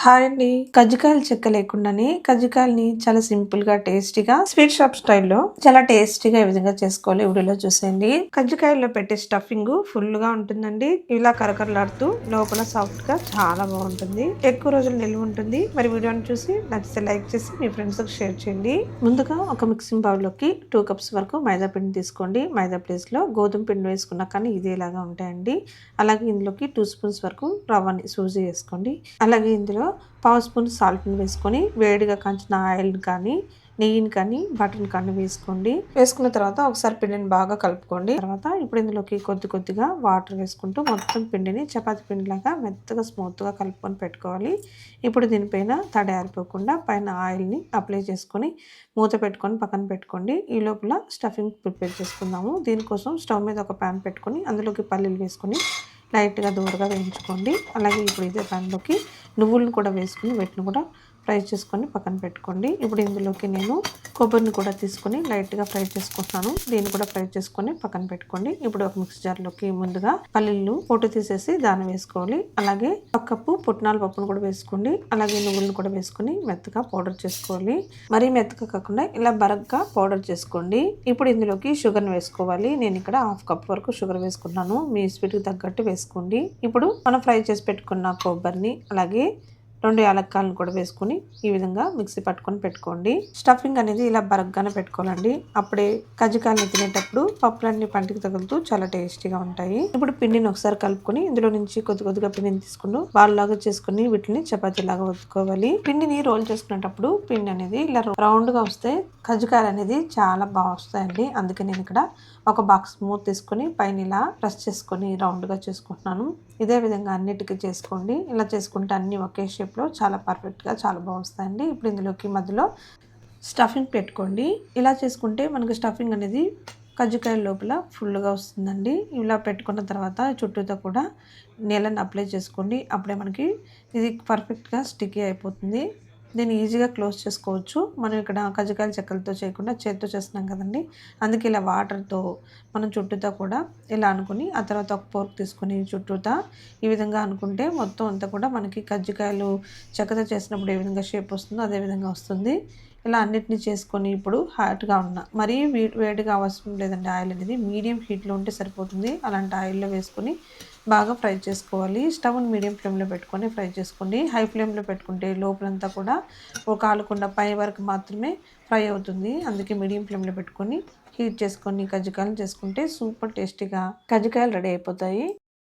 Hi అండి. కజ్జికాయలు చెక్క లేకుండానే కజ్జికాయలని చాలా సింపుల్ గా టేస్టీగా స్వీట్ షాప్ స్టైల్లో చాలా టేస్టీగా ఈ విధంగా చేసుకోవాలి వీడియోలో చూసేయండి. కజ్జికాయల్లో పెట్టే స్టఫింగ్ ఫుల్ గా ఉంటుందండి. ఇలా కరకరలాడుతూ లోపల సాఫ్ట్ గా చాలా బాగుంటుంది. ఎక్కువ రోజులు నిల్వ ఉంటుంది. మరి వీడియోని చూసి నచ్చితే లైక్ చేసి మీ ఫ్రెండ్స్ కి షేర్ చేయండి. ముందుగా ఒక మిక్సింగ్ బౌల్ లోకి 2 కప్స్ వరకు మైదా పిండి తీసుకోండి. మైదా ప్లేస్ లో గోధుమ పిండి వేసుకున్నా కానీ ఇదేలాగా ఉంటాయండి. అలాగే ఇందులోకి 2 స్పూన్స్ వరకు రవ్వని సూజీ వేసుకోండి. అలాగే ఇందులో పావు స్పూన్ సాల్ట్ని వేసుకొని వేడిగా కాంచిన ఆయిల్ కానీ నెయ్యిని కానీ బటర్ని కానీ వేసుకోండి. వేసుకున్న తర్వాత ఒకసారి పిండిని బాగా కలుపుకోండి. తర్వాత ఇప్పుడు ఇందులోకి కొద్దిగా వాటర్ వేసుకుంటూ మొత్తం పిండిని చపాతి పిండిలాగా మెత్తగా స్మూత్గా కలుపుకొని పెట్టుకోవాలి. ఇప్పుడు దీనిపైన తడి ఆరిపోకుండా పైన ఆయిల్ని అప్లై చేసుకొని మూత పెట్టుకొని పక్కన పెట్టుకోండి. ఈ లోపల స్టఫింగ్ ప్రిపేర్ చేసుకుందాము. దీనికోసం స్టవ్ మీద ఒక ప్యాన్ పెట్టుకొని అందులోకి పల్లీలు వేసుకొని లైట్గా దూరగా వేయించుకోండి. అలాగే ఇప్పుడు ఇదే ప్యాన్లోకి నువ్వులను కూడా వేసుకుని వీటిని కూడా ఫ్రై చేసుకొని పక్కన పెట్టుకోండి. ఇప్పుడు ఇందులోకి నేను కొబ్బరిని కూడా తీసుకొని లైట్గా ఫ్రై చేసుకుంటున్నాను. దీన్ని కూడా ఫ్రై చేసుకొని పక్కన పెట్టుకోండి. ఇప్పుడు ఒక మిక్సీ జార్లోకి ముందుగా పల్లీలు పొట్టు తీసేసి దాన్ని వేసుకోవాలి. అలాగే ఒక కప్పు పుట్నాల పప్పును కూడా వేసుకోండి. అలాగే నువ్వులను కూడా వేసుకొని మెత్తగా పౌడర్ చేసుకోవాలి. మరీ మెత్తగా కాకుండా ఇలా బరగ్గా పౌడర్ చేసుకోండి. ఇప్పుడు ఇందులోకి షుగర్ని వేసుకోవాలి. నేను ఇక్కడ 1/2 కప్ వరకు షుగర్ వేసుకున్నాను. మీ స్వీట్కి తగ్గట్టు వేసుకోండి. ఇప్పుడు మనం ఫ్రై చేసి పెట్టుకున్న కొబ్బరిని అలాగే 2 యాలక్కాయలను కూడా వేసుకొని ఈ విధంగా మిక్సీ పట్టుకొని పెట్టుకోండి. స్టఫింగ్ అనేది ఇలా బరగ్గానే పెట్టుకోవాలండి. అప్పుడే కజ్జికాయలు తినేటప్పుడు పప్పులన్నీ పంటికి తగులుతూ చాలా టేస్టీగా ఉంటాయి. ఇప్పుడు పిండిని ఒకసారి కలుపుకొని ఇందులో నుంచి కొద్దిగా పిండిని తీసుకుని బాల్లాగా చేసుకుని వీటిని చపాతీలాగా ఒత్తుకోవాలి. పిండిని రోల్ చేసుకునేటప్పుడు పిండి అనేది ఇలా రౌండ్ గా వస్తే కజ్జికాయలు అనేది చాలా బాగా వస్తాయండి. అందుకే నేను ఇక్కడ ఒక బాక్స్ స్మూత్ తీసుకొని పైన ఇలా ప్రెస్ చేసుకొని రౌండ్ గా చేసుకుంటున్నాను. ఇదే విధంగా అన్నిటికీ చేసుకోండి. ఇలా చేసుకుంటే అన్ని ఒకే షేప్లో చాలా పర్ఫెక్ట్గా చాలా బాగా వస్తాయండి. ఇప్పుడు ఇందులోకి మధ్యలో స్టఫింగ్ పెట్టుకోండి. ఇలా చేసుకుంటే మనకు స్టఫింగ్ అనేది కజ్జికాయ లోపల ఫుల్గా వస్తుందండి. ఇలా పెట్టుకున్న తర్వాత చుట్టూతో కూడా నీళ్ళని అప్లై చేసుకోండి. అప్పుడే మనకి ఇది పర్ఫెక్ట్గా స్టిక్కీ అయిపోతుంది. దీన్ని ఈజీగా క్లోజ్ చేసుకోవచ్చు. మనం ఇక్కడ కజ్జికాయల చెక్కలతో చేయకుండా చేత్తో చేస్తున్నాం కదండి. అందుకే ఇలా వాటర్తో మనం చుట్టూతా కూడా ఇలా అనుకుని ఆ తర్వాత ఒక పోర్క్ తీసుకొని చుట్టూతా ఈ విధంగా అనుకుంటే మొత్తం అంతా కూడా మనకి కజ్జికాయలు చెక్కతో చేసినప్పుడు ఏ విధంగా షేప్ వస్తుందో అదే విధంగా వస్తుంది. ఇలా అన్నిటిని చేసుకొని ఇప్పుడు హాట్గా ఉన్న మరీ వేడిగా అవసరం లేదండి. ఆయిల్ అనేది మీడియం హీట్లో ఉంటే సరిపోతుంది. అలాంటి ఆయిల్లో వేసుకొని బాగా ఫ్రై చేసుకోవాలి. స్టవ్ని మీడియం ఫ్లేమ్లో పెట్టుకొని ఫ్రై చేసుకోండి. హై ఫ్లేమ్లో పెట్టుకుంటే లోపలంతా కూడా కాలకుండా పై వరకు మాత్రమే ఫ్రై అవుతుంది. అందుకే మీడియం ఫ్లేమ్లో పెట్టుకొని హీట్ చేసుకొని కజ్జికాయలు చేసుకుంటే సూపర్ టేస్టీగా కజ్జికాయలు రెడీ అయిపోతాయి.